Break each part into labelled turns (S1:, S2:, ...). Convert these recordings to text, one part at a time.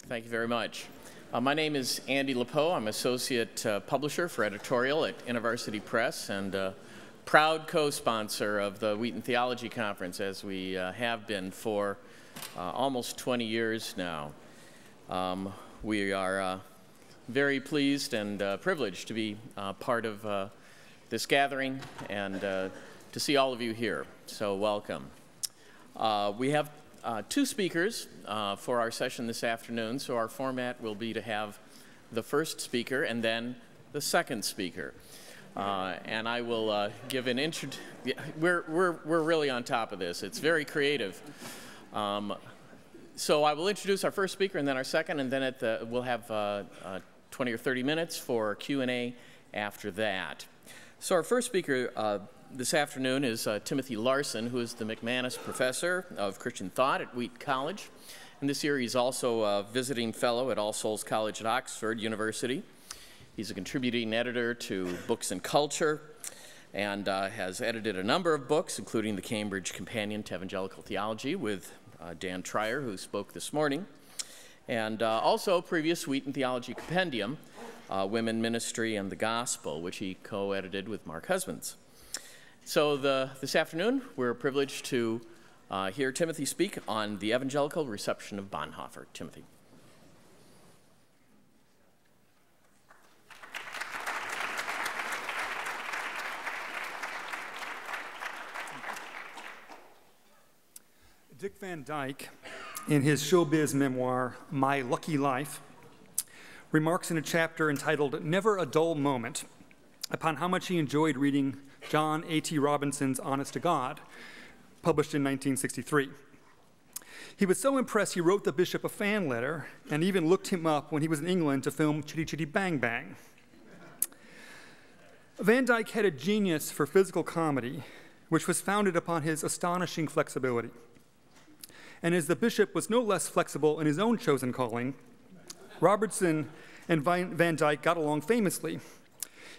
S1: Thank you very much. My name is Andy Lepeau. I'm Associate Publisher for Editorial at InterVarsity Press and proud co-sponsor of the Wheaton Theology Conference, as we have been for almost 20 years now. We are very pleased and privileged to be part of this gathering and to see all of you here. So welcome. We have two speakers for our session this afternoon, so our format will be to have the first speaker and then the second speaker. And I will give an intro. We're really on top of this. It's very creative. So I will introduce our first speaker and then our second, and then we'll have 20 or 30 minutes for Q&A after that. So our first speaker this afternoon is Timothy Larson, who is the McManus Professor of Christian Thought at Wheaton College. And this year he's also a visiting fellow at All Souls College at Oxford University. He's a contributing editor to Books and Culture and has edited a number of books, including the Cambridge Companion to Evangelical Theology with Dan Trier, who spoke this morning, and also previous Wheaton Theology Compendium, Women, Ministry, and the Gospel, which he co-edited with Mark Husbands. So this afternoon, we're privileged to hear Timothy speak on the evangelical reception of Bonhoeffer. Timothy.
S2: Dick Van Dyke, in his showbiz memoir, My Lucky Life, remarks in a chapter entitled Never a Dull Moment upon how much he enjoyed reading John A.T. Robinson's Honest to God, published in 1963. He was so impressed he wrote the bishop a fan letter and even looked him up when he was in England to film Chitty Chitty Bang Bang. Van Dyke had a genius for physical comedy, which was founded upon his astonishing flexibility. And as the bishop was no less flexible in his own chosen calling, Robertson and Van Dyke got along famously,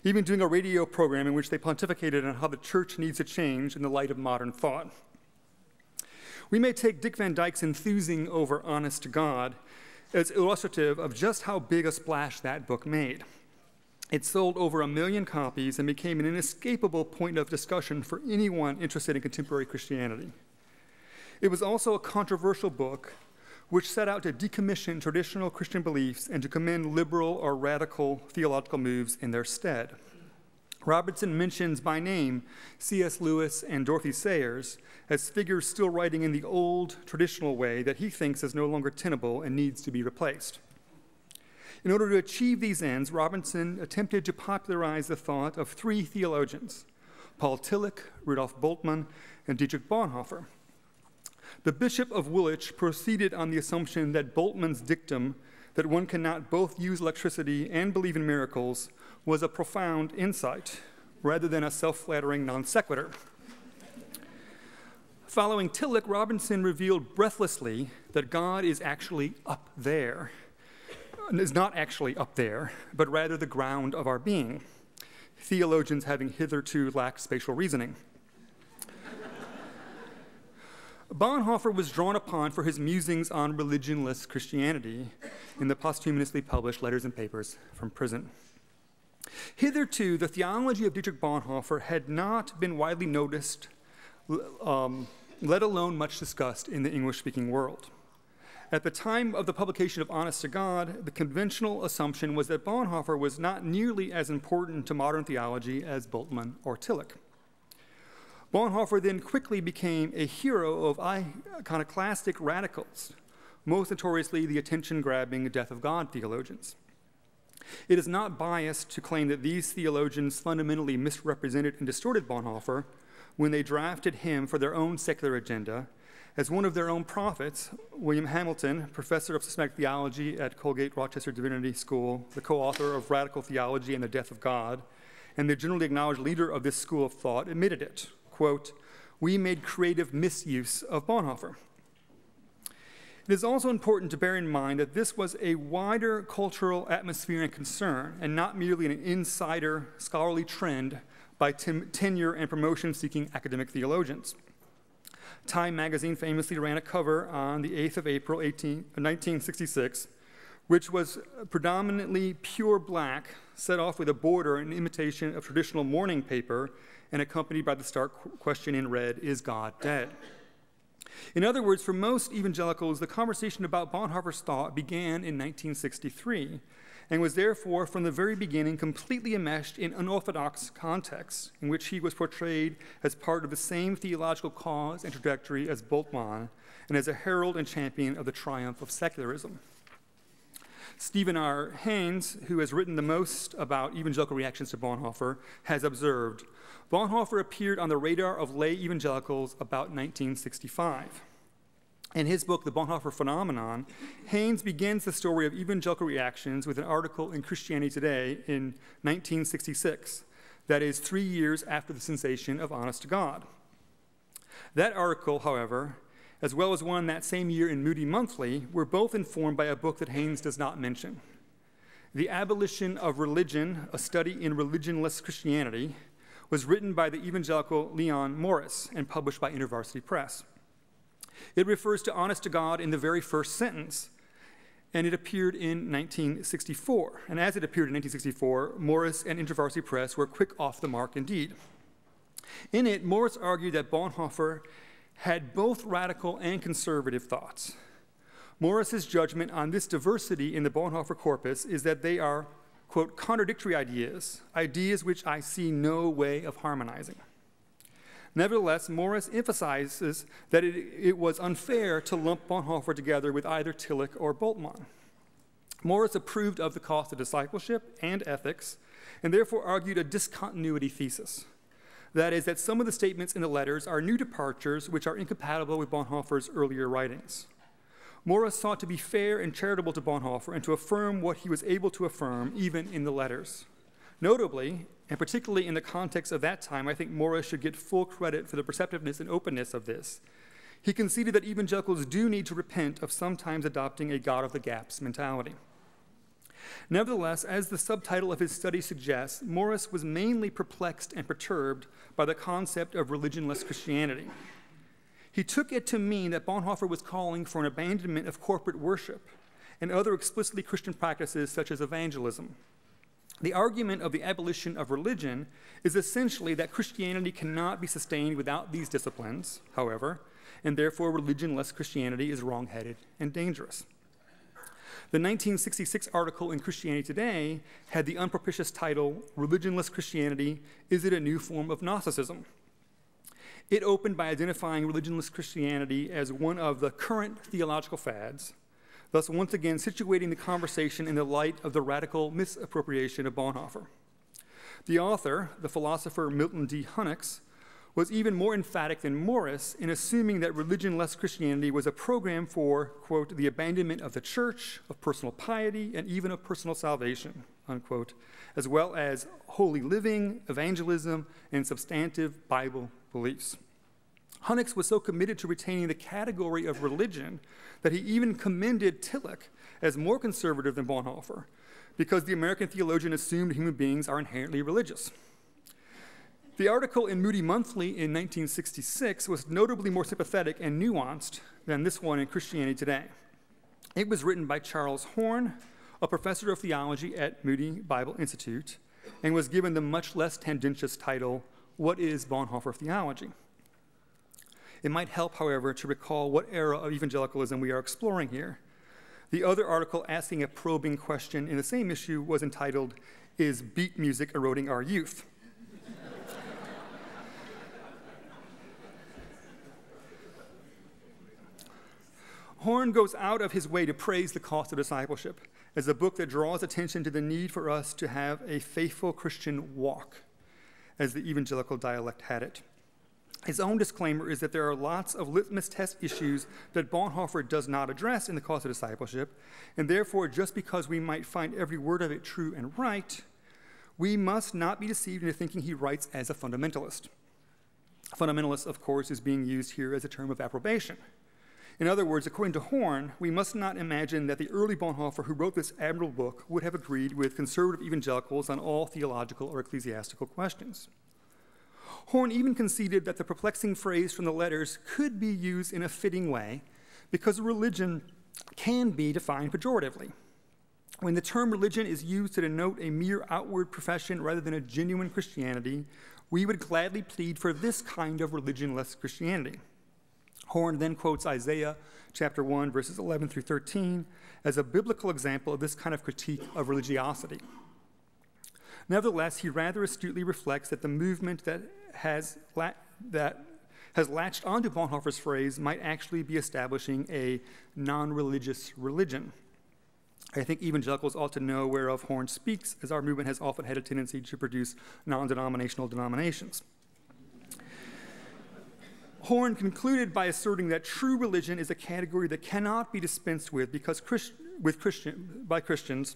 S2: even doing a radio program in which they pontificated on how the church needs to change in the light of modern thought. We may take Dick Van Dyke's enthusing over Honest to God as illustrative of just how big a splash that book made. It sold over 1 million copies and became an inescapable point of discussion for anyone interested in contemporary Christianity. It was also a controversial book which set out to decommission traditional Christian beliefs and to commend liberal or radical theological moves in their stead. Robertson mentions by name C.S. Lewis and Dorothy Sayers as figures still writing in the old traditional way that he thinks is no longer tenable and needs to be replaced. In order to achieve these ends, Robertson attempted to popularize the thought of three theologians, Paul Tillich, Rudolf Bultmann, and Dietrich Bonhoeffer. The Bishop of Woolwich proceeded on the assumption that Bultmann's dictum that one cannot both use electricity and believe in miracles was a profound insight, rather than a self-flattering non sequitur. Following Tillich, Robertson revealed breathlessly that God is actually up there, is not actually up there, but rather the ground of our being, theologians having hitherto lacked spatial reasoning. Bonhoeffer was drawn upon for his musings on religionless Christianity in the posthumously published Letters and Papers from Prison. Hitherto, the theology of Dietrich Bonhoeffer had not been widely noticed, let alone much discussed in the English-speaking world. At the time of the publication of Honest to God, the conventional assumption was that Bonhoeffer was not nearly as important to modern theology as Bultmann or Tillich. Bonhoeffer then quickly became a hero of iconoclastic radicals, most notoriously the attention-grabbing Death of God theologians. It is not biased to claim that these theologians fundamentally misrepresented and distorted Bonhoeffer when they drafted him for their own secular agenda, as one of their own prophets, William Hamilton, professor of systematic theology at Colgate Rochester Divinity School, the co-author of Radical Theology and the Death of God, and the generally acknowledged leader of this school of thought, admitted it. Quote, "We made creative misuse of Bonhoeffer." It is also important to bear in mind that this was a wider cultural atmosphere and concern, and not merely an insider scholarly trend by tenure and promotion-seeking academic theologians. Time magazine famously ran a cover on the 8th of April, 1966, which was predominantly pure black, set off with a border in imitation of traditional mourning paper and accompanied by the stark question in red, "Is God dead?" In other words, for most evangelicals, the conversation about Bonhoeffer's thought began in 1963 and was therefore, from the very beginning, completely enmeshed in unorthodox contexts in which he was portrayed as part of the same theological cause and trajectory as Bultmann and as a herald and champion of the triumph of secularism. Stephen R. Haynes, who has written the most about evangelical reactions to Bonhoeffer, has observed, Bonhoeffer appeared on the radar of lay evangelicals about 1965. In his book, The Bonhoeffer Phenomenon, Haynes begins the story of evangelical reactions with an article in Christianity Today in 1966, that is 3 years after the sensation of Honest to God. That article, however, as well as one that same year in Moody Monthly, were both informed by a book that Haynes does not mention. The Abolition of Religion, a Study in Religionless Christianity, was written by the evangelical Leon Morris and published by InterVarsity Press. It refers to Honest to God in the very first sentence, and it appeared in 1964. And as it appeared in 1964, Morris and InterVarsity Press were quick off the mark indeed. In it, Morris argued that Bonhoeffer had both radical and conservative thoughts. Morris's judgment on this diversity in the Bonhoeffer corpus is that they are, quote, contradictory ideas, ideas which I see no way of harmonizing. Nevertheless, Morris emphasizes that it was unfair to lump Bonhoeffer together with either Tillich or Bultmann. Morris approved of the cost of discipleship and ethics, and therefore argued a discontinuity thesis. That is, that some of the statements in the letters are new departures which are incompatible with Bonhoeffer's earlier writings. Morris sought to be fair and charitable to Bonhoeffer and to affirm what he was able to affirm, even in the letters. Notably, and particularly in the context of that time, I think Morris should get full credit for the perceptiveness and openness of this. He conceded that evangelicals do need to repent of sometimes adopting a God of the gaps mentality. Nevertheless, as the subtitle of his study suggests, Morris was mainly perplexed and perturbed by the concept of religionless Christianity. He took it to mean that Bonhoeffer was calling for an abandonment of corporate worship and other explicitly Christian practices such as evangelism. The argument of the abolition of religion is essentially that Christianity cannot be sustained without these disciplines, however, and therefore religionless Christianity is wrong-headed and dangerous. The 1966 article in Christianity Today had the unpropitious title, Religionless Christianity, Is It a New Form of Gnosticism? It opened by identifying religionless Christianity as one of the current theological fads, thus once again situating the conversation in the light of the radical misappropriation of Bonhoeffer. The author, the philosopher Milton D. Hunnix, was even more emphatic than Morris in assuming that religionless Christianity was a program for, quote, the abandonment of the church, of personal piety, and even of personal salvation, unquote, as well as holy living, evangelism, and substantive Bible beliefs. Hunnix was so committed to retaining the category of religion that he even commended Tillich as more conservative than Bonhoeffer, because the American theologian assumed human beings are inherently religious. The article in Moody Monthly in 1966 was notably more sympathetic and nuanced than this one in Christianity Today. It was written by Charles Horn, a professor of theology at Moody Bible Institute, and was given the much less tendentious title, What is Bonhoeffer Theology? It might help, however, to recall what era of evangelicalism we are exploring here. The other article asking a probing question in the same issue was entitled, Is Beat Music Eroding Our Youth? Horn goes out of his way to praise The Cost of Discipleship as a book that draws attention to the need for us to have a faithful Christian walk, as the evangelical dialect had it. His own disclaimer is that there are lots of litmus test issues that Bonhoeffer does not address in The Cost of Discipleship, and therefore, just because we might find every word of it true and right, we must not be deceived into thinking he writes as a fundamentalist. Fundamentalist, of course, is being used here as a term of approbation. In other words, according to Horn, we must not imagine that the early Bonhoeffer who wrote this admirable book would have agreed with conservative evangelicals on all theological or ecclesiastical questions. Horn even conceded that the perplexing phrase from the letters could be used in a fitting way because religion can be defined pejoratively. When the term religion is used to denote a mere outward profession rather than a genuine Christianity, we would gladly plead for this kind of religionless Christianity. Horn then quotes Isaiah chapter 1, verses 11 through 13, as a biblical example of this kind of critique of religiosity. Nevertheless, he rather astutely reflects that the movement that has latched onto Bonhoeffer's phrase might actually be establishing a non-religious religion. I think evangelicals ought to know whereof Horn speaks, as our movement has often had a tendency to produce non-denominational denominations. Horn concluded by asserting that true religion is a category that cannot be dispensed with by Christians,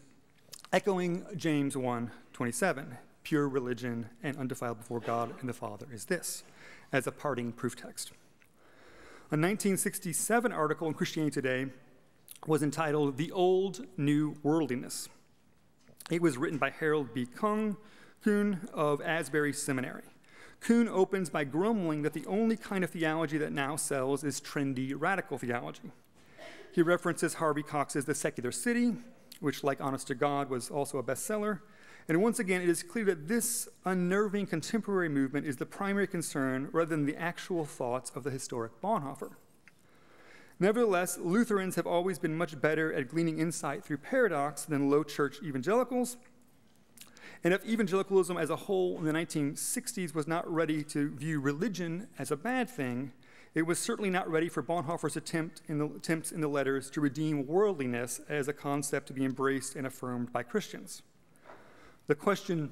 S2: echoing James 1:27, pure religion and undefiled before God and the Father is this, as a parting proof text. A 1967 article in Christianity Today was entitled The Old New Worldliness. It was written by Harold B. Kuhn of Asbury Seminary. Kuhn opens by grumbling that the only kind of theology that now sells is trendy radical theology. He references Harvey Cox's The Secular City, which, like Honest to God, was also a bestseller. And once again, it is clear that this unnerving contemporary movement is the primary concern rather than the actual thoughts of the historic Bonhoeffer. Nevertheless, Lutherans have always been much better at gleaning insight through paradox than low church evangelicals. And if evangelicalism as a whole in the 1960s was not ready to view religion as a bad thing, it was certainly not ready for Bonhoeffer's attempts in the letters to redeem worldliness as a concept to be embraced and affirmed by Christians. The question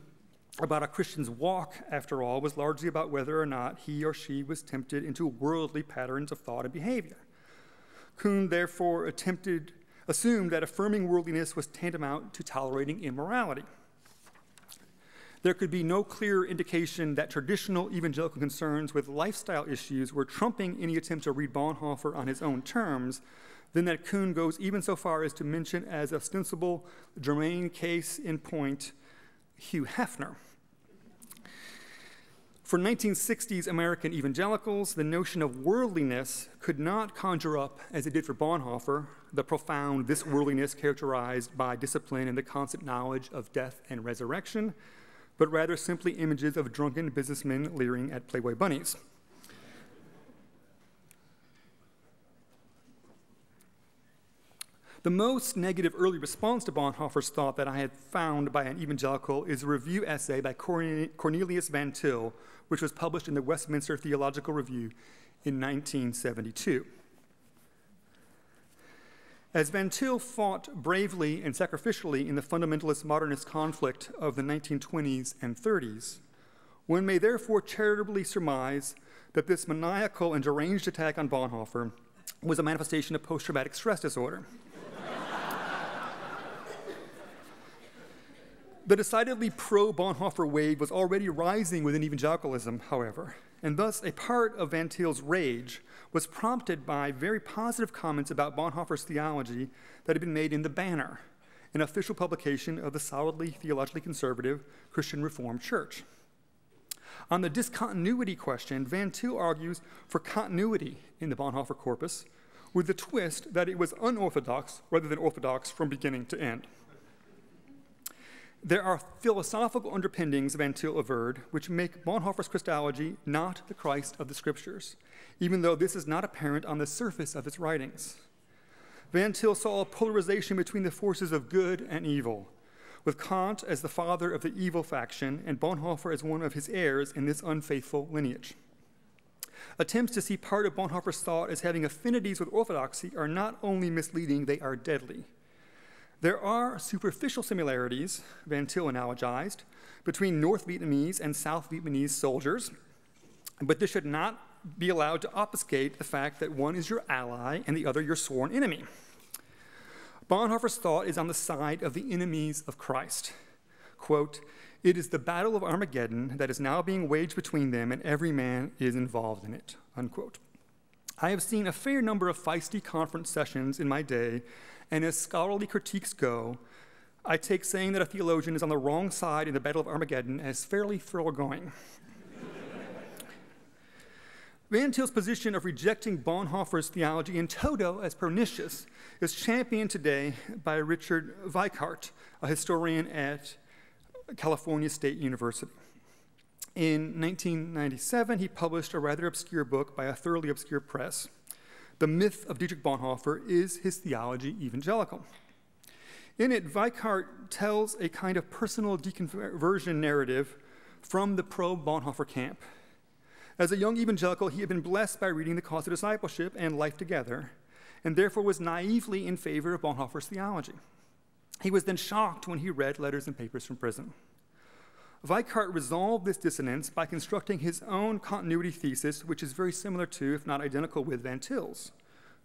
S2: about a Christian's walk, after all, was largely about whether or not he or she was tempted into worldly patterns of thought and behavior. Kuhn therefore assumed that affirming worldliness was tantamount to tolerating immorality. There could be no clearer indication that traditional evangelical concerns with lifestyle issues were trumping any attempt to read Bonhoeffer on his own terms than that Kuhn goes even so far as to mention as ostensible germane case in point Hugh Hefner. For 1960s American evangelicals, the notion of worldliness could not conjure up, as it did for Bonhoeffer, the profound this worldliness characterized by discipline and the constant knowledge of death and resurrection, but rather simply images of drunken businessmen leering at Playboy bunnies. The most negative early response to Bonhoeffer's thought that I had found by an evangelical is a review essay by Cornelius Van Til, which was published in the Westminster Theological Review in 1972. As Van Til fought bravely and sacrificially in the fundamentalist modernist conflict of the 1920s and 30s, one may therefore charitably surmise that this maniacal and deranged attack on Bonhoeffer was a manifestation of post-traumatic stress disorder. The decidedly pro-Bonhoeffer wave was already rising within evangelicalism, however, and thus a part of Van Til's rage was prompted by very positive comments about Bonhoeffer's theology that had been made in The Banner, an official publication of the solidly theologically conservative Christian Reformed Church. On the discontinuity question, Van Til argues for continuity in the Bonhoeffer corpus, with the twist that it was unorthodox rather than orthodox from beginning to end. There are philosophical underpinnings, Van Til averred, which make Bonhoeffer's Christology not the Christ of the Scriptures, even though this is not apparent on the surface of his writings. Van Til saw a polarization between the forces of good and evil, with Kant as the father of the evil faction and Bonhoeffer as one of his heirs in this unfaithful lineage. Attempts to see part of Bonhoeffer's thought as having affinities with orthodoxy are not only misleading, they are deadly. There are superficial similarities, Van Til analogized, between North Vietnamese and South Vietnamese soldiers, but this should not be allowed to obfuscate the fact that one is your ally and the other your sworn enemy. Bonhoeffer's thought is on the side of the enemies of Christ. Quote, "It is the battle of Armageddon that is now being waged between them, and every man is involved in it," unquote. I have seen a fair number of feisty conference sessions in my day, and as scholarly critiques go, I take saying that a theologian is on the wrong side in the Battle of Armageddon as fairly thoroughgoing. Van Til's position of rejecting Bonhoeffer's theology in toto as pernicious is championed today by Richard Weikart, a historian at California State University. In 1997, he published a rather obscure book by a thoroughly obscure press. The Myth of Dietrich Bonhoeffer is his theology evangelical. In it, Weikart tells a kind of personal deconversion narrative from the pro-Bonhoeffer camp. As a young evangelical, he had been blessed by reading The Cost of Discipleship and Life Together, and therefore was naively in favor of Bonhoeffer's theology. He was then shocked when he read Letters and Papers from Prison. Weikart resolved this dissonance by constructing his own continuity thesis, which is very similar to, if not identical with, Van Til's,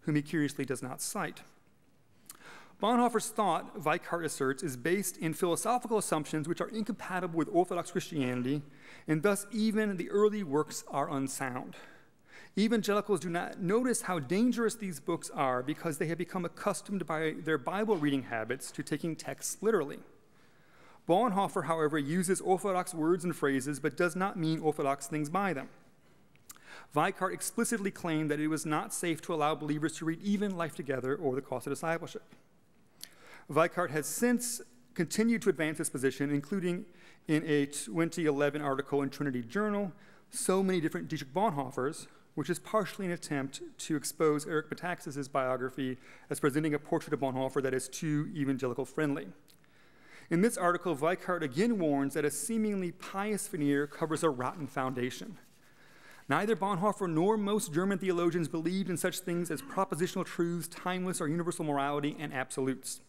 S2: whom he curiously does not cite. Bonhoeffer's thought, Weikart asserts, is based in philosophical assumptions which are incompatible with Orthodox Christianity, and thus even the early works are unsound. Evangelicals do not notice how dangerous these books are because they have become accustomed by their Bible reading habits to taking texts literally. Bonhoeffer, however, uses Orthodox words and phrases but does not mean Orthodox things by them. Weikart explicitly claimed that it was not safe to allow believers to read even Life Together or The Cost of Discipleship. Weikart has since continued to advance this position, including in a 2011 article in Trinity Journal, So Many Different Dietrich Bonhoeffers, which is partially an attempt to expose Eric Metaxas' biography as presenting a portrait of Bonhoeffer that is too evangelical-friendly. In this article, Weikart again warns that a seemingly pious veneer covers a rotten foundation. Neither Bonhoeffer nor most German theologians believed in such things as propositional truths, timeless or universal morality, and absolutes.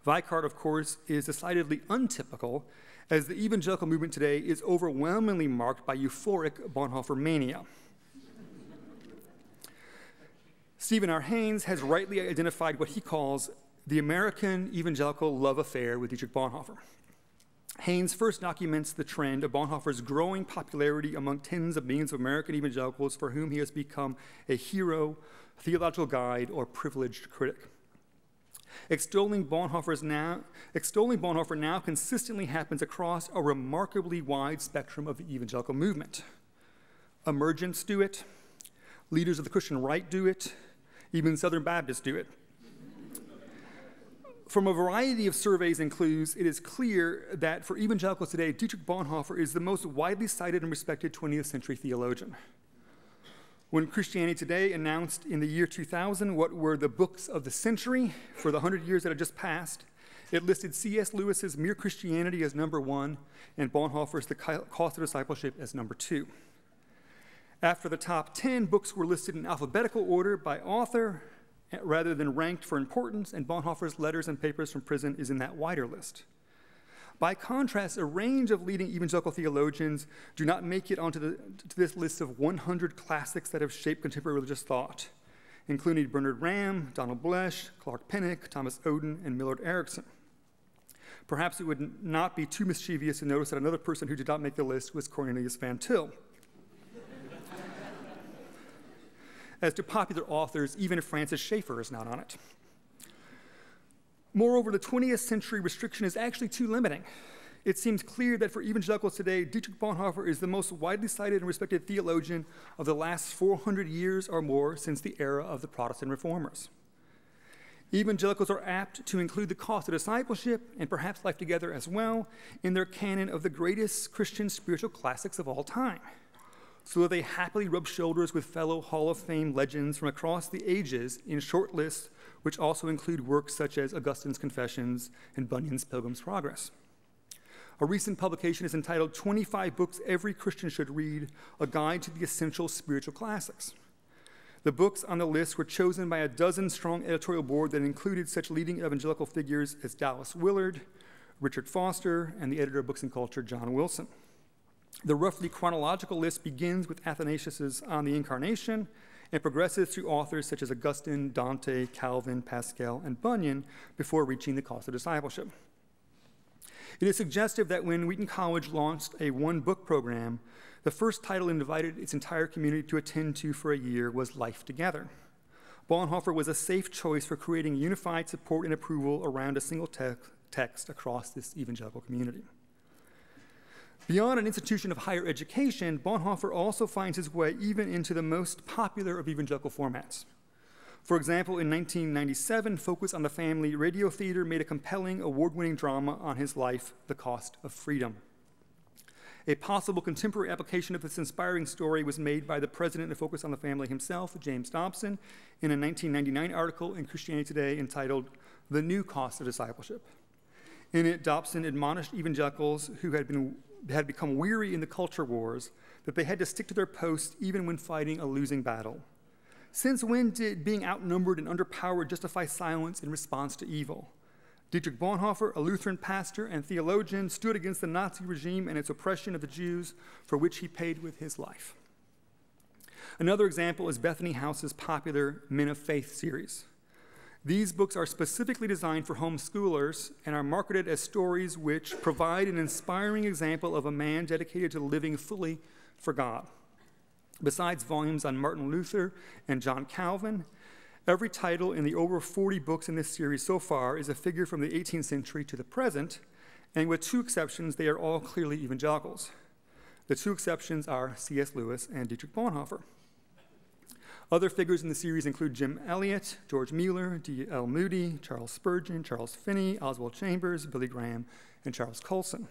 S2: Weikart, of course, is decidedly untypical, as the evangelical movement today is overwhelmingly marked by euphoric Bonhoeffer mania. Stephen R. Haynes has rightly identified what he calls the American evangelical love affair with Dietrich Bonhoeffer. Haynes first documents the trend of Bonhoeffer's growing popularity among tens of millions of American evangelicals for whom he has become a hero, theological guide, or privileged critic. Extolling Bonhoeffer now consistently happens across a remarkably wide spectrum of the evangelical movement. Emergents do it, leaders of the Christian right do it, even Southern Baptists do it. From a variety of surveys and clues, it is clear that for evangelicals today, Dietrich Bonhoeffer is the most widely cited and respected 20th century theologian. When Christianity Today announced in the year 2000 what were the books of the century for the 100 years that had just passed, it listed C.S. Lewis's Mere Christianity as number 1 and Bonhoeffer's The Cost of Discipleship as number 2. After the top 10, books were listed in alphabetical order by author rather than ranked for importance, and Bonhoeffer's Letters and Papers from Prison is in that wider list. By contrast, a range of leading evangelical theologians do not make it onto this list of 100 classics that have shaped contemporary religious thought, including Bernard Ramm, Donald Blesch, Clark Pinnock, Thomas Oden, and Millard Erickson. Perhaps it would not be too mischievous to notice that another person who did not make the list was Cornelius Van Til. As to popular authors, even Francis Schaeffer is not on it. Moreover, the 20th century restriction is actually too limiting. It seems clear that for evangelicals today, Dietrich Bonhoeffer is the most widely cited and respected theologian of the last 400 years or more since the era of the Protestant reformers. Evangelicals are apt to include The Cost of Discipleship, and perhaps Life Together as well, in their canon of the greatest Christian spiritual classics of all time, so that they happily rub shoulders with fellow Hall of Fame legends from across the ages in short lists which also include works such as Augustine's Confessions and Bunyan's Pilgrim's Progress. A recent publication is entitled 25 Books Every Christian Should Read, A Guide to the Essential Spiritual Classics. The books on the list were chosen by a dozen-strong editorial board that included such leading evangelical figures as Dallas Willard, Richard Foster, and the editor of Books and Culture, John Wilson. The roughly chronological list begins with Athanasius' On the Incarnation and progresses through authors such as Augustine, Dante, Calvin, Pascal, and Bunyan before reaching The Cost of Discipleship. It is suggestive that when Wheaton College launched a one-book program, the first title it invited its entire community to attend to for a year was Life Together. Bonhoeffer was a safe choice for creating unified support and approval around a single text across this evangelical community. Beyond an institution of higher education, Bonhoeffer also finds his way even into the most popular of evangelical formats. For example, in 1997, Focus on the Family Radio Theater made a compelling, award-winning drama on his life, The Cost of Freedom. A possible contemporary application of this inspiring story was made by the president of Focus on the Family himself, James Dobson, in a 1999 article in Christianity Today entitled The New Cost of Discipleship. In it, Dobson admonished evangelicals who had become weary in the culture wars that they had to stick to their post even when fighting a losing battle. Since when did being outnumbered and underpowered justify silence in response to evil? Dietrich Bonhoeffer, a Lutheran pastor and theologian, stood against the Nazi regime and its oppression of the Jews, for which he paid with his life. Another example is Bethany House's popular Men of Faith series. These books are specifically designed for homeschoolers and are marketed as stories which provide an inspiring example of a man dedicated to living fully for God. Besides volumes on Martin Luther and John Calvin, every title in the over 40 books in this series so far is a figure from the 18th century to the present, and with two exceptions, they are all clearly evangelicals. The two exceptions are C.S. Lewis and Dietrich Bonhoeffer. Other figures in the series include Jim Elliot, George Mueller, D.L. Moody, Charles Spurgeon, Charles Finney, Oswald Chambers, Billy Graham, and Charles Colson.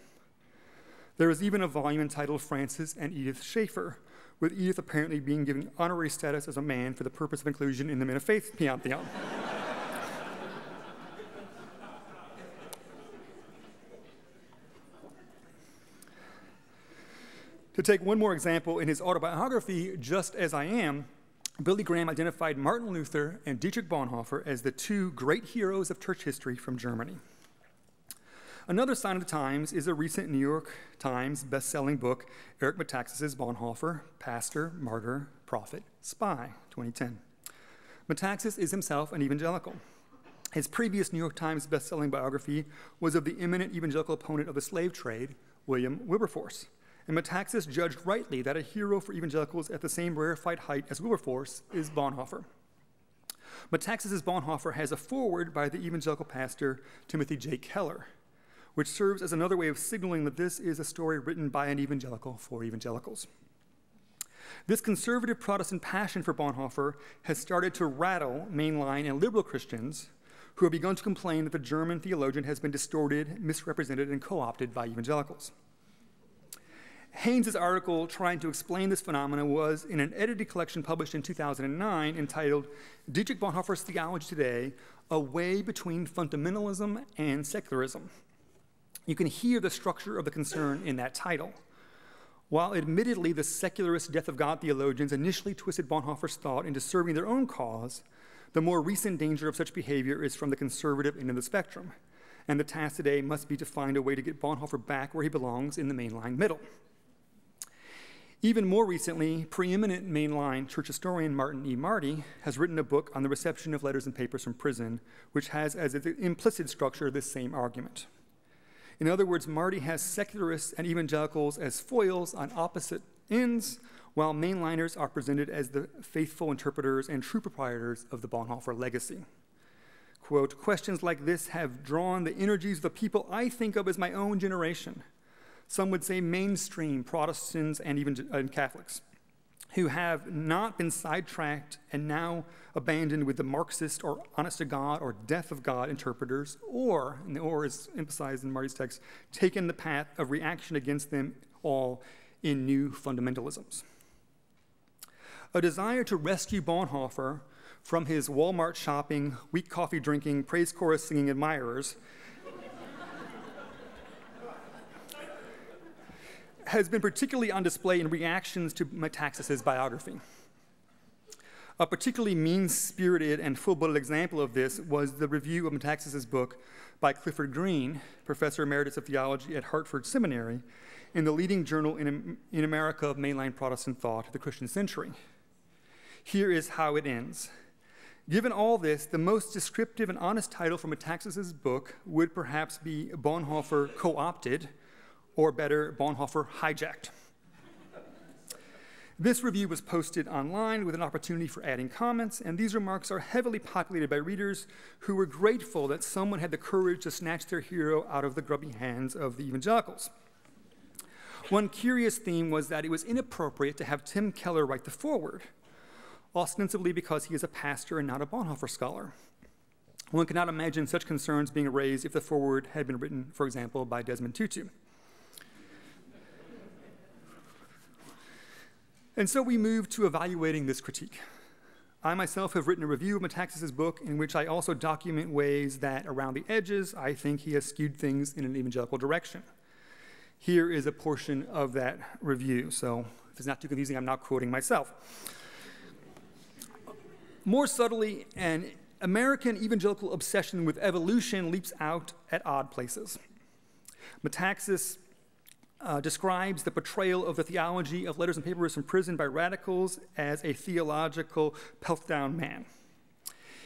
S2: There is even a volume entitled Francis and Edith Schaeffer, with Edith apparently being given honorary status as a man for the purpose of inclusion in the Men of Faith pantheon. To take one more example, in his autobiography, Just As I Am, Billy Graham identified Martin Luther and Dietrich Bonhoeffer as the two great heroes of church history from Germany. Another sign of the times is a recent New York Times best-selling book, Eric Metaxas' Bonhoeffer, Pastor, Martyr, Prophet, Spy, 2010. Metaxas is himself an evangelical. His previous New York Times best-selling biography was of the eminent evangelical opponent of the slave trade, William Wilberforce. And Metaxas judged rightly that a hero for evangelicals at the same rarefied height as Wilberforce is Bonhoeffer. Metaxas' Bonhoeffer has a foreword by the evangelical pastor Timothy J. Keller, which serves as another way of signaling that this is a story written by an evangelical for evangelicals. This conservative Protestant passion for Bonhoeffer has started to rattle mainline and liberal Christians who have begun to complain that the German theologian has been distorted, misrepresented, and co-opted by evangelicals. Haynes's article trying to explain this phenomenon was in an edited collection published in 2009 entitled Dietrich Bonhoeffer's Theology Today, A Way Between Fundamentalism and Secularism. You can hear the structure of the concern in that title. While admittedly the secularist death of God theologians initially twisted Bonhoeffer's thought into serving their own cause, the more recent danger of such behavior is from the conservative end of the spectrum, and the task today must be to find a way to get Bonhoeffer back where he belongs in the mainline middle. Even more recently, preeminent mainline church historian Martin E. Marty has written a book on the reception of letters and papers from prison, which has as its implicit structure this same argument. In other words, Marty has secularists and evangelicals as foils on opposite ends, while mainliners are presented as the faithful interpreters and true proprietors of the Bonhoeffer legacy. Quote, questions like this have drawn the energies of the people I think of as my own generation. Some would say mainstream Protestants and Catholics, who have not been sidetracked and now abandoned with the Marxist or honest to God or death of God interpreters, or, and the or is emphasized in Marty's text, taken the path of reaction against them all in new fundamentalisms. A desire to rescue Bonhoeffer from his Walmart shopping, weak coffee drinking, praise chorus singing admirers has been particularly on display in reactions to Metaxas' biography. A particularly mean-spirited and full-blooded example of this was the review of Metaxas' book by Clifford Green, Professor Emeritus of Theology at Hartford Seminary, in the leading journal in America of mainline Protestant thought, The Christian Century. Here is how it ends. Given all this, the most descriptive and honest title for Metaxas' book would perhaps be Bonhoeffer Co-opted, or better, Bonhoeffer Hijacked. This review was posted online with an opportunity for adding comments, and these remarks are heavily populated by readers who were grateful that someone had the courage to snatch their hero out of the grubby hands of the evangelicals. One curious theme was that it was inappropriate to have Tim Keller write the foreword, ostensibly because he is a pastor and not a Bonhoeffer scholar. One cannot imagine such concerns being raised if the foreword had been written, for example, by Desmond Tutu. And so we move to evaluating this critique. I myself have written a review of Metaxas' book in which I also document ways that, around the edges, I think he has skewed things in an evangelical direction. Here is a portion of that review, so if it's not too confusing, I'm not quoting myself. More subtly, an American evangelical obsession with evolution leaps out at odd places. Metaxas describes the portrayal of the theology of letters and papers from prison by radicals as a theological Piltdown man.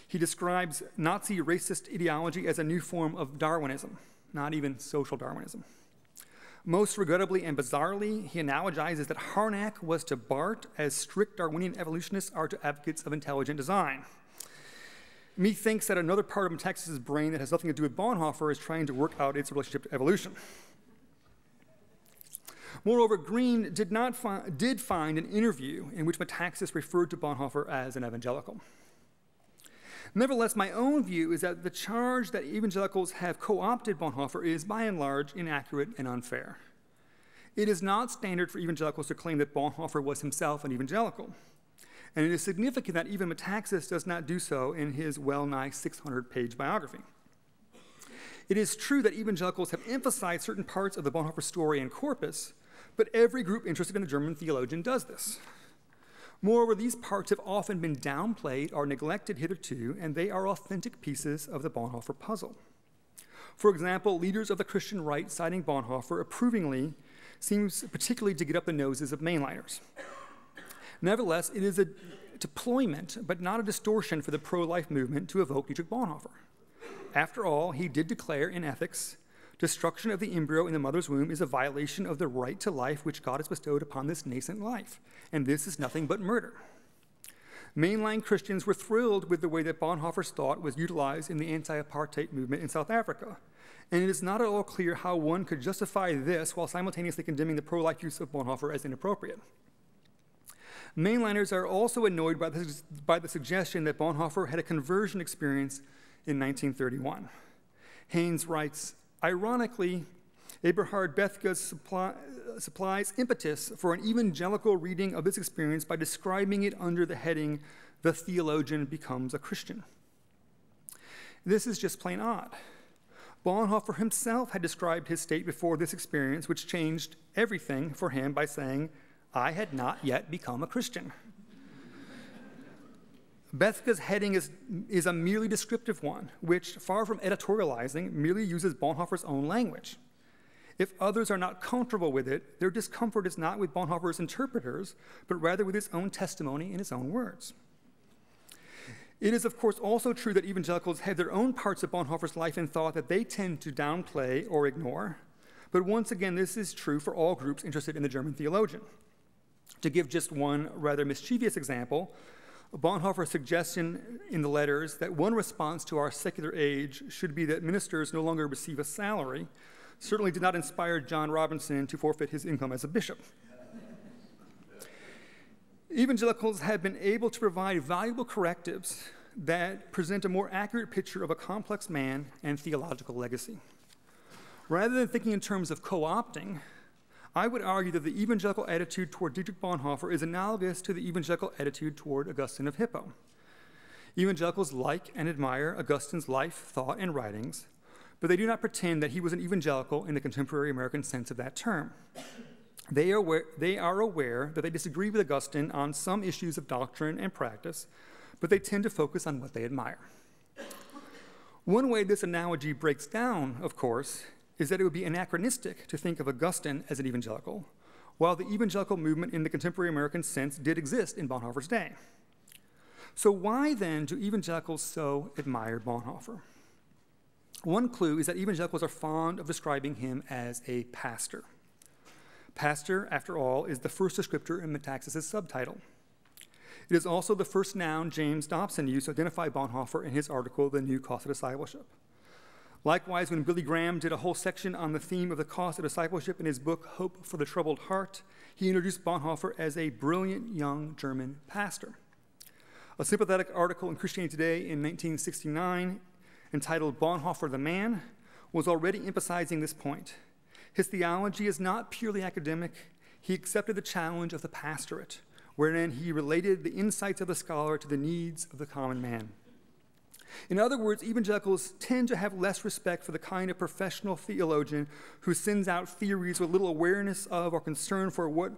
S2: He describes Nazi racist ideology as a new form of Darwinism, not even social Darwinism. Most regrettably and bizarrely, he analogizes that Harnack was to Barth as strict Darwinian evolutionists are to advocates of intelligent design. Methinks that another part of Metaxas' brain that has nothing to do with Bonhoeffer is trying to work out its relationship to evolution. Moreover, Green did find an interview in which Metaxas referred to Bonhoeffer as an evangelical. Nevertheless, my own view is that the charge that evangelicals have co-opted Bonhoeffer is, by and large, inaccurate and unfair. It is not standard for evangelicals to claim that Bonhoeffer was himself an evangelical, and it is significant that even Metaxas does not do so in his well-nigh 600-page biography. It is true that evangelicals have emphasized certain parts of the Bonhoeffer story and corpus, but every group interested in the German theologian does this. Moreover, these parts have often been downplayed or neglected hitherto, and they are authentic pieces of the Bonhoeffer puzzle. For example, leaders of the Christian right citing Bonhoeffer approvingly seems particularly to get up the noses of mainliners. Nevertheless, it is a deployment, but not a distortion for the pro-life movement to evoke Dietrich Bonhoeffer. After all, he did declare in Ethics, destruction of the embryo in the mother's womb is a violation of the right to life which God has bestowed upon this nascent life, and this is nothing but murder. Mainline Christians were thrilled with the way that Bonhoeffer's thought was utilized in the anti-apartheid movement in South Africa, and it is not at all clear how one could justify this while simultaneously condemning the pro-life use of Bonhoeffer as inappropriate. Mainliners are also annoyed by the suggestion that Bonhoeffer had a conversion experience in 1931. Haynes writes, ironically, Eberhard Bethge supplies impetus for an evangelical reading of this experience by describing it under the heading, "The Theologian Becomes a Christian." This is just plain odd. Bonhoeffer himself had described his state before this experience, which changed everything for him by saying, "I had not yet become a Christian." Bethge's heading is a merely descriptive one, which, far from editorializing, merely uses Bonhoeffer's own language. If others are not comfortable with it, their discomfort is not with Bonhoeffer's interpreters, but rather with his own testimony in his own words. It is, of course, also true that evangelicals have their own parts of Bonhoeffer's life and thought that they tend to downplay or ignore. But once again, this is true for all groups interested in the German theologian. To give just one rather mischievous example, Bonhoeffer's suggestion in the letters that one response to our secular age should be that ministers no longer receive a salary certainly did not inspire John Robinson to forfeit his income as a bishop. Evangelicals have been able to provide valuable correctives that present a more accurate picture of a complex man and theological legacy. Rather than thinking in terms of co-opting, I would argue that the evangelical attitude toward Dietrich Bonhoeffer is analogous to the evangelical attitude toward Augustine of Hippo. Evangelicals like and admire Augustine's life, thought, and writings, but they do not pretend that he was an evangelical in the contemporary American sense of that term. They are aware that they disagree with Augustine on some issues of doctrine and practice, but they tend to focus on what they admire. One way this analogy breaks down, of course, is that it would be anachronistic to think of Augustine as an evangelical, while the evangelical movement in the contemporary American sense did exist in Bonhoeffer's day. So why then do evangelicals so admire Bonhoeffer? One clue is that evangelicals are fond of describing him as a pastor. Pastor, after all, is the first descriptor in Metaxas' subtitle. It is also the first noun James Dobson used to identify Bonhoeffer in his article, The New Cost of Discipleship. Likewise, when Billy Graham did a whole section on the theme of the cost of discipleship in his book, Hope for the Troubled Heart, he introduced Bonhoeffer as a brilliant young German pastor. A sympathetic article in Christianity Today in 1969, entitled Bonhoeffer the Man, was already emphasizing this point. His theology is not purely academic. He accepted the challenge of the pastorate, wherein he related the insights of the scholar to the needs of the common man. In other words, evangelicals tend to have less respect for the kind of professional theologian who sends out theories with little awareness of or concern for what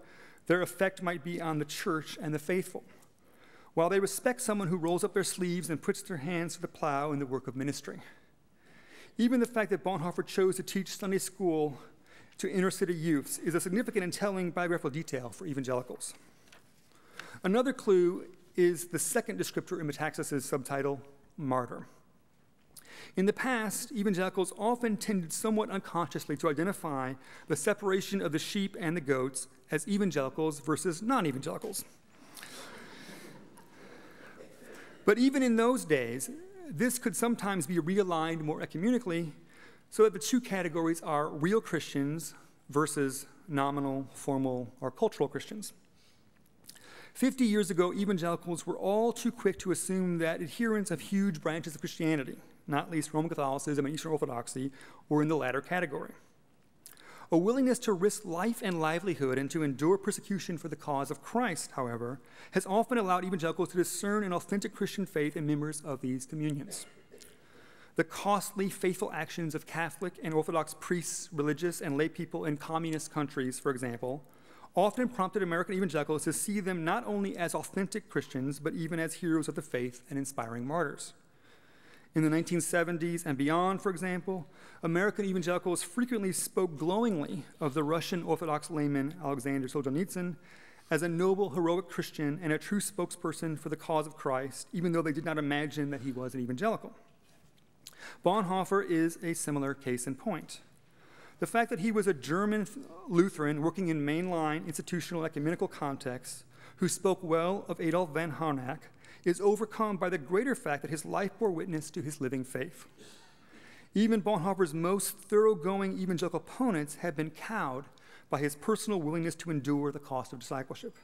S2: their effect might be on the church and the faithful, while they respect someone who rolls up their sleeves and puts their hands to the plow in the work of ministry. Even the fact that Bonhoeffer chose to teach Sunday school to inner-city youths is a significant and telling biographical detail for evangelicals. Another clue is the second descriptor in Metaxas' subtitle, martyr. In the past, evangelicals often tended somewhat unconsciously to identify the separation of the sheep and the goats as evangelicals versus non-evangelicals. But even in those days, this could sometimes be realigned more ecumenically so that the two categories are real Christians versus nominal, formal, or cultural Christians. 50 years ago, evangelicals were all too quick to assume that adherents of huge branches of Christianity, not least Roman Catholicism and Eastern Orthodoxy, were in the latter category. A willingness to risk life and livelihood and to endure persecution for the cause of Christ, however, has often allowed evangelicals to discern an authentic Christian faith in members of these communions. The costly, faithful actions of Catholic and Orthodox priests, religious, and lay people in communist countries, for example, often prompted American evangelicals to see them not only as authentic Christians, but even as heroes of the faith and inspiring martyrs. In the 1970s and beyond, for example, American evangelicals frequently spoke glowingly of the Russian Orthodox layman Alexander Solzhenitsyn as a noble, heroic Christian and a true spokesperson for the cause of Christ, even though they did not imagine that he was an evangelical. Bonhoeffer is a similar case in point. The fact that he was a German Lutheran working in mainline institutional ecumenical contexts who spoke well of Adolf von Harnack is overcome by the greater fact that his life bore witness to his living faith. Even Bonhoeffer's most thoroughgoing evangelical opponents have been cowed by his personal willingness to endure the cost of discipleship.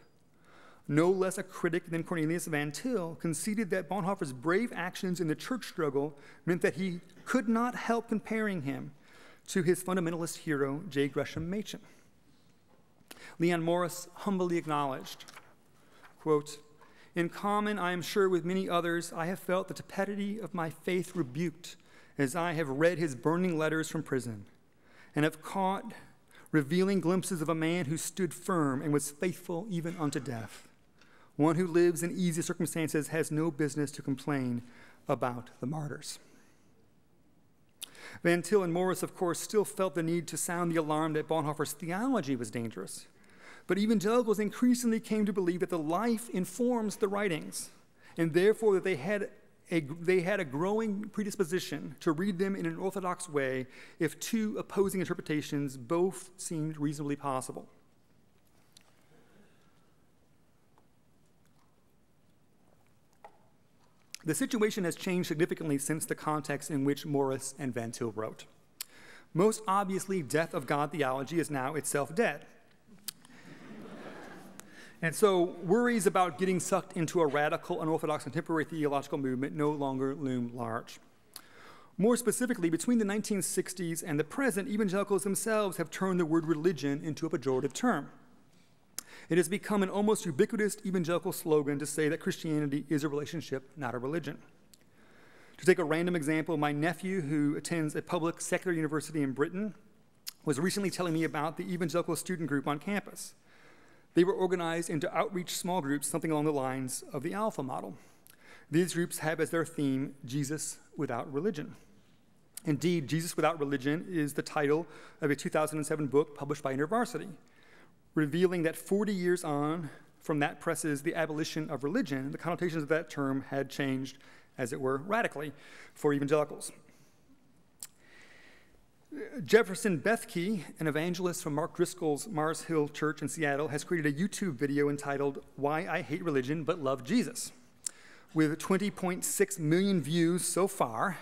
S2: No less a critic than Cornelius Van Til conceded that Bonhoeffer's brave actions in the church struggle meant that he could not help comparing him to his fundamentalist hero, J. Gresham Machen. Leon Morris humbly acknowledged, quote, "In common, I am sure, with many others, I have felt the tepidity of my faith rebuked as I have read his burning letters from prison, and have caught revealing glimpses of a man who stood firm and was faithful even unto death. One who lives in easy circumstances has no business to complain about the martyrs." Van Til and Morris, of course, still felt the need to sound the alarm that Bonhoeffer's theology was dangerous. But evangelicals increasingly came to believe that the life informs the writings, and therefore that they had a growing predisposition to read them in an orthodox way if two opposing interpretations both seemed reasonably possible. The situation has changed significantly since the context in which Morris and Van Til wrote. Most obviously, death of God theology is now itself dead. And so worries about getting sucked into a radical, unorthodox, contemporary theological movement no longer loom large. More specifically, between the 1960s and the present, evangelicals themselves have turned the word religion into a pejorative term. It has become an almost ubiquitous evangelical slogan to say that Christianity is a relationship, not a religion. To take a random example, my nephew, who attends a public secular university in Britain, was recently telling me about the evangelical student group on campus. They were organized into outreach small groups, something along the lines of the Alpha model. These groups have as their theme, Jesus without religion. Indeed, Jesus Without Religion is the title of a 2007 book published by InterVarsity, revealing that 40 years on from that press's The Abolition of Religion, the connotations of that term had changed, as it were, radically for evangelicals. Jefferson Bethke, an evangelist from Mark Driscoll's Mars Hill Church in Seattle, has created a YouTube video entitled "Why I Hate Religion But Love Jesus." With 20.6 million views so far,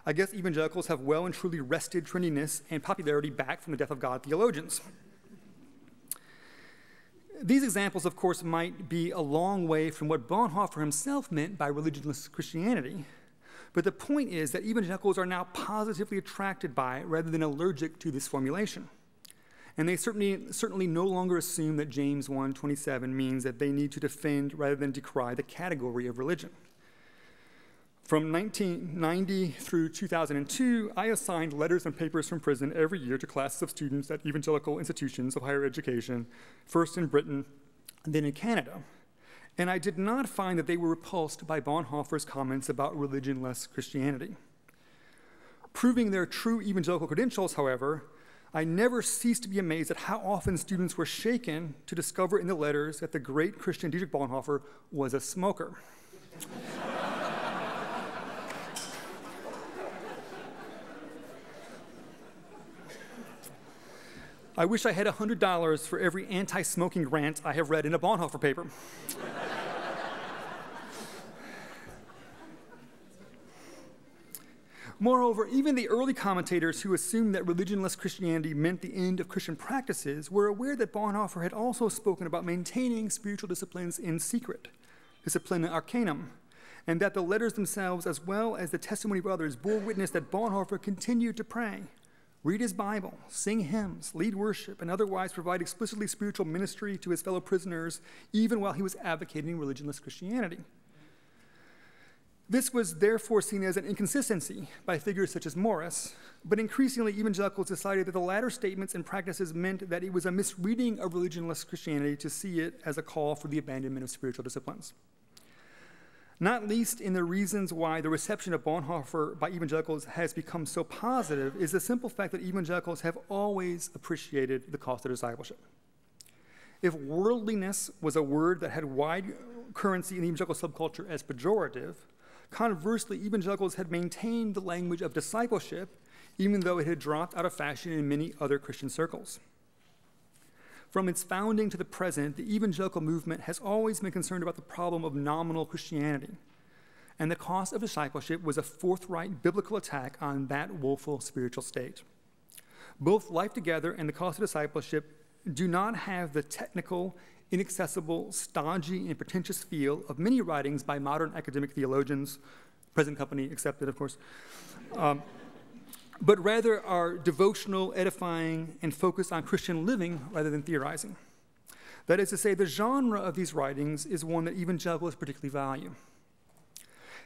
S2: I guess evangelicals have well and truly wrested Trinityness and popularity back from the death of God theologians. These examples, of course, might be a long way from what Bonhoeffer himself meant by religionless Christianity. But the point is that evangelicals are now positively attracted by, rather than allergic to, this formulation. And they certainly no longer assume that James 1:27 means that they need to defend rather than decry the category of religion. From 1990 through 2002, I assigned letters and papers from prison every year to classes of students at evangelical institutions of higher education, first in Britain, and then in Canada. And I did not find that they were repulsed by Bonhoeffer's comments about religionless Christianity. Proving their true evangelical credentials, however, I never ceased to be amazed at how often students were shaken to discover in the letters that the great Christian Dietrich Bonhoeffer was a smoker. I wish I had $100 for every anti-smoking rant I have read in a Bonhoeffer paper. Moreover, even the early commentators who assumed that religionless Christianity meant the end of Christian practices were aware that Bonhoeffer had also spoken about maintaining spiritual disciplines in secret, disciplina arcanum, and that the letters themselves, as well as the testimony of others, bore witness that Bonhoeffer continued to pray, read his Bible, sing hymns, lead worship, and otherwise provide explicitly spiritual ministry to his fellow prisoners, even while he was advocating religionless Christianity. This was therefore seen as an inconsistency by figures such as Morris, but increasingly evangelicals decided that the latter statements and practices meant that it was a misreading of religionless Christianity to see it as a call for the abandonment of spiritual disciplines. Not least in the reasons why the reception of Bonhoeffer by evangelicals has become so positive is the simple fact that evangelicals have always appreciated the cost of discipleship. If worldliness was a word that had wide currency in the evangelical subculture as pejorative, conversely, evangelicals had maintained the language of discipleship, even though it had dropped out of fashion in many other Christian circles. From its founding to the present, the evangelical movement has always been concerned about the problem of nominal Christianity, and the cost of discipleship was a forthright biblical attack on that woeful spiritual state. Both Life Together and the Cost of Discipleship do not have the technical, inaccessible, stodgy, and pretentious feel of many writings by modern academic theologians, present company accepted, of course, but rather are devotional, edifying, and focused on Christian living rather than theorizing. That is to say, the genre of these writings is one that evangelicals particularly value.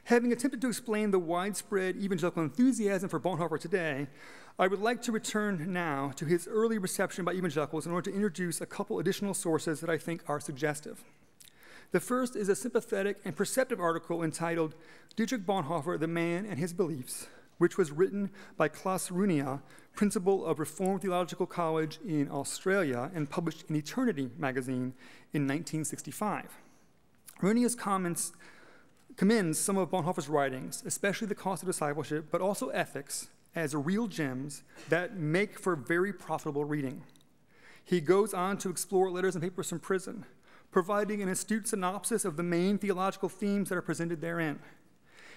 S2: Having attempted to explain the widespread evangelical enthusiasm for Bonhoeffer today, I would like to return now to his early reception by evangelicals in order to introduce a couple additional sources that I think are suggestive. The first is a sympathetic and perceptive article entitled Dietrich Bonhoeffer, the Man and His Beliefs, which was written by Klaus Runia, principal of Reformed Theological College in Australia, and published in Eternity magazine in 1965. Runia's comments commends some of Bonhoeffer's writings, especially The Cost of Discipleship, but also Ethics, as real gems that make for very profitable reading. He goes on to explore letters and papers from prison, providing an astute synopsis of the main theological themes that are presented therein.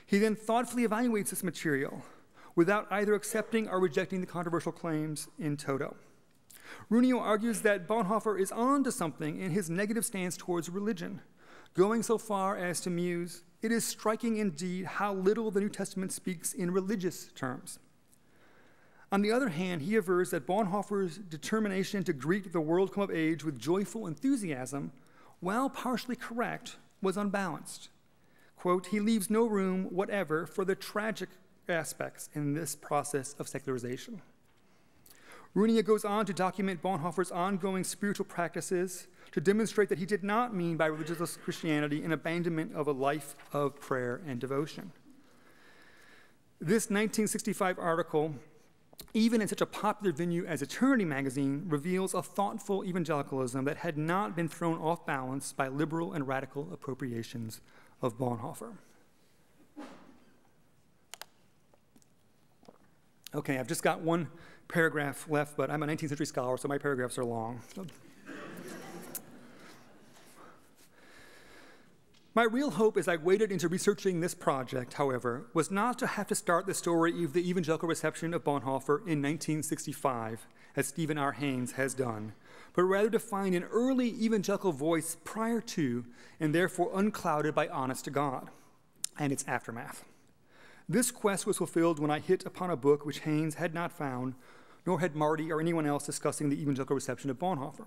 S2: He then thoughtfully evaluates this material without either accepting or rejecting the controversial claims in toto. Runio argues that Bonhoeffer is on to something in his negative stance towards religion, going so far as to muse, "It is striking indeed how little the New Testament speaks in religious terms." On the other hand, he avers that Bonhoeffer's determination to greet the world come of age with joyful enthusiasm, while partially correct, was unbalanced. Quote, "He leaves no room whatever for the tragic aspects in this process of secularization." Runia goes on to document Bonhoeffer's ongoing spiritual practices to demonstrate that he did not mean by religious Christianity an abandonment of a life of prayer and devotion. This 1965 article, even in such a popular venue as Eternity magazine, reveals a thoughtful evangelicalism that had not been thrown off balance by liberal and radical appropriations of Bonhoeffer. Okay, I've just got one paragraph left, but I'm a 19th century scholar, so my paragraphs are long. My real hope as I waded into researching this project, however, was not to have to start the story of the evangelical reception of Bonhoeffer in 1965, as Stephen R. Haynes has done, but rather to find an early evangelical voice prior to, and therefore unclouded by honest to God, and its aftermath. This quest was fulfilled when I hit upon a book which Haynes had not found, nor had Marty or anyone else discussing the evangelical reception of Bonhoeffer.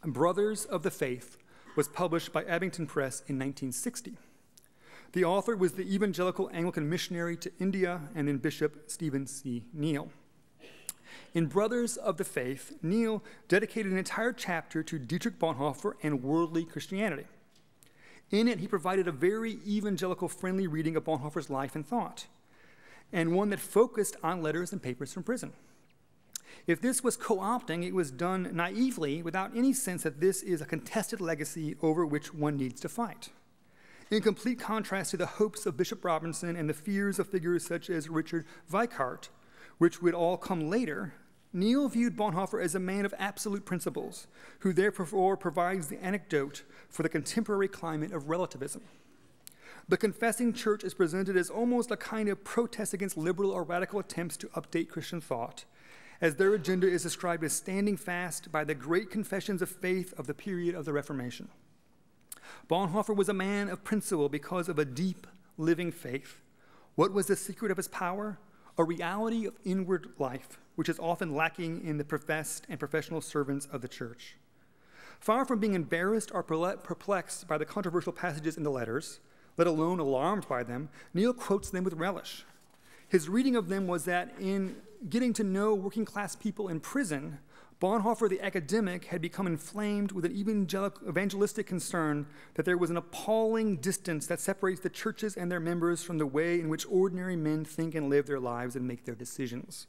S2: Brothers of the Faith was published by Abington Press in 1960. The author was the evangelical Anglican missionary to India and then Bishop Stephen C. Neal. In Brothers of the Faith, Neal dedicated an entire chapter to Dietrich Bonhoeffer and worldly Christianity. In it, he provided a very evangelical-friendly reading of Bonhoeffer's life and thought, and one that focused on letters and papers from prison. If this was co-opting, it was done naively without any sense that this is a contested legacy over which one needs to fight. In complete contrast to the hopes of Bishop Robinson and the fears of figures such as Richard Weikart, which would all come later, Neal viewed Bonhoeffer as a man of absolute principles, who therefore provides the antidote for the contemporary climate of relativism. The confessing church is presented as almost a kind of protest against liberal or radical attempts to update Christian thought, as their agenda is described as standing fast by the great confessions of faith of the period of the Reformation. Bonhoeffer was a man of principle because of a deep, living faith. What was the secret of his power? A reality of inward life, which is often lacking in the professed and professional servants of the church. Far from being embarrassed or perplexed by the controversial passages in the letters, let alone alarmed by them, Neal quotes them with relish. His reading of them was that in getting to know working-class people in prison, Bonhoeffer, the academic, had become inflamed with an evangelistic concern that there was an appalling distance that separates the churches and their members from the way in which ordinary men think and live their lives and make their decisions.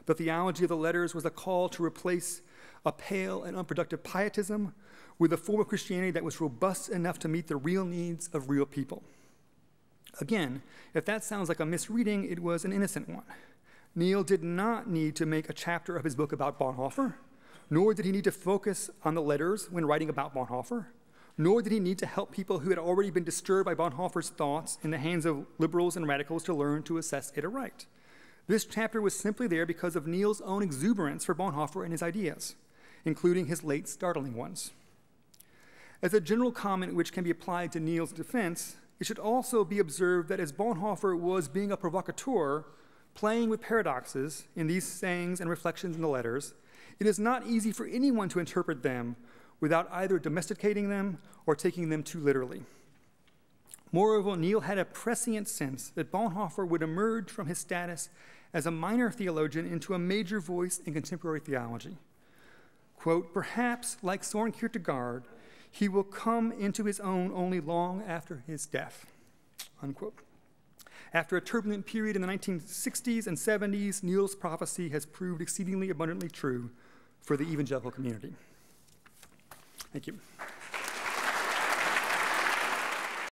S2: The theology of the letters was a call to replace a pale and unproductive pietism with a form of Christianity that was robust enough to meet the real needs of real people. Again, if that sounds like a misreading, it was an innocent one. Neal did not need to make a chapter of his book about Bonhoeffer, nor did he need to focus on the letters when writing about Bonhoeffer, nor did he need to help people who had already been disturbed by Bonhoeffer's thoughts in the hands of liberals and radicals to learn to assess it aright. This chapter was simply there because of Neal's own exuberance for Bonhoeffer and his ideas, including his late startling ones. As a general comment which can be applied to Neal's defense, it should also be observed that as Bonhoeffer was being a provocateur, playing with paradoxes in these sayings and reflections in the letters, it is not easy for anyone to interpret them without either domesticating them or taking them too literally. Moreover, Neal had a prescient sense that Bonhoeffer would emerge from his status as a minor theologian into a major voice in contemporary theology. Quote, perhaps, like Soren Kierkegaard, he will come into his own only long after his death, unquote. After a turbulent period in the 1960s and 70s, Neal's prophecy has proved exceedingly abundantly true for the evangelical community. Thank you.